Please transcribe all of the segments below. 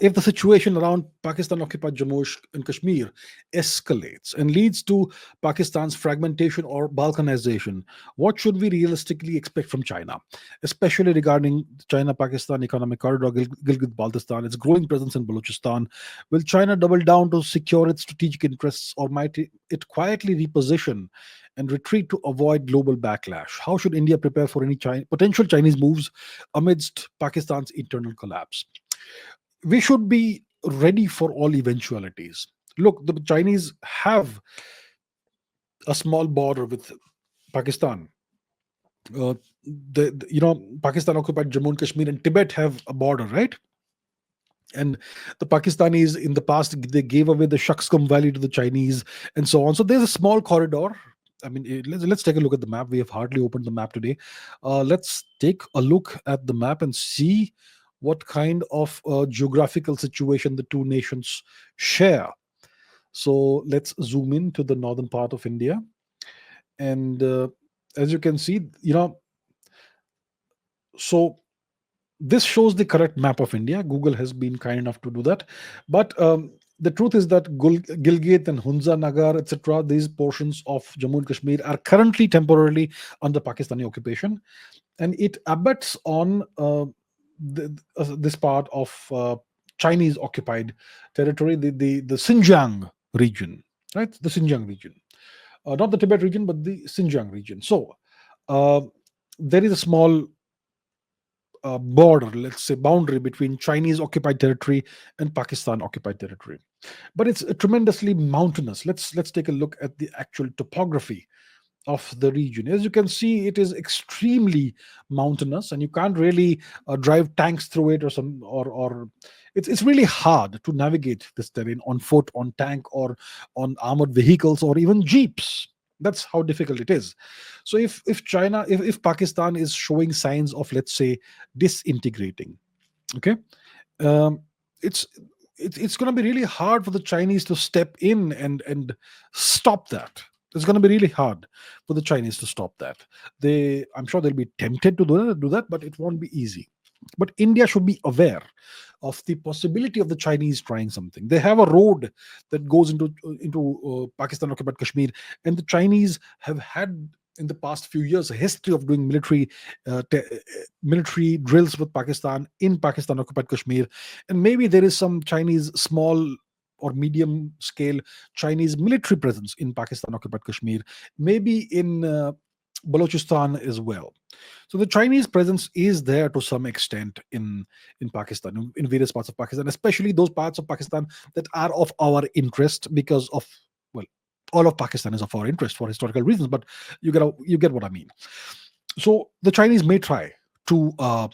if the situation around Pakistan occupied Jammu and Kashmir escalates and leads to Pakistan's fragmentation or balkanization, what should we realistically expect from China, especially regarding China Pakistan economic corridor, Gilgit Baltistan, its growing presence in Balochistan? Will China double down to secure its strategic interests, or might it quietly reposition and retreat to avoid global backlash? How should India prepare for any potential Chinese moves amidst Pakistan's internal collapse? We should be ready for all eventualities. Look, the Chinese have a small border with Pakistan. Uh, Pakistan occupied Jammu and Kashmir and Tibet have a border, right? And the Pakistanis in the past they gave away the Shakskum Valley to the Chinese and so on. So there's a small corridor. I mean, let's take a look at the map. We have hardly opened the map today. Let's take a look at the map and see what kind of geographical situation the two nations share. So let's zoom in to the northern part of India, and as you can see, so this shows the correct map of India. Google has been kind enough to do that, but the truth is that Gilgit and Hunza Nagar, etc., these portions of Jammu and Kashmir are currently temporarily under Pakistani occupation, and it abuts on this part of Chinese occupied territory, the Xinjiang region, right? The Xinjiang region, not the Tibet region, but the Xinjiang region. So uh, there is a small border, let's say boundary between Chinese occupied territory and Pakistan occupied territory, but it's tremendously mountainous. Let's take a look at the actual topography of the region. As you can see, it is extremely mountainous, and you can't really drive tanks through it, or it's really hard to navigate this terrain on foot, on tank, or on armored vehicles, or even jeeps. That's how difficult it is. So if Pakistan is showing signs of, let's say, disintegrating, okay, um, it's it's going to be really hard for the Chinese to step in and stop that. It's going to be really hard for the Chinese to stop that. I'm sure they'll be tempted to do that, but it won't be easy. But India should be aware of the possibility of the Chinese trying something. They have a road that goes into Pakistan occupied Kashmir, and the Chinese have had in the past few years a history of doing military drills with Pakistan in Pakistan occupied Kashmir, and maybe there is some Chinese small or medium scale Chinese military presence in Pakistan occupied Kashmir, maybe in Balochistan as well. So the Chinese presence is there to some extent in Pakistan, in various parts of Pakistan, especially those parts of Pakistan that are of our interest because of, well, all of Pakistan is of our interest for historical reasons, but you get what I mean. So the Chinese may to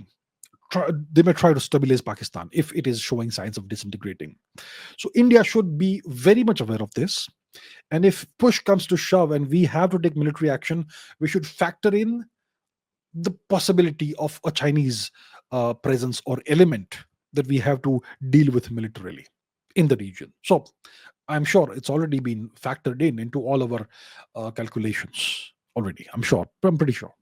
they may try to stabilize Pakistan if it is showing signs of disintegrating. So India should be very much aware of this. And if push comes to shove and we have to take military action, we should factor in the possibility of a Chinese presence or element that we have to deal with militarily in the region. So I'm sure it's already been factored into all of our calculations already. I'm pretty sure.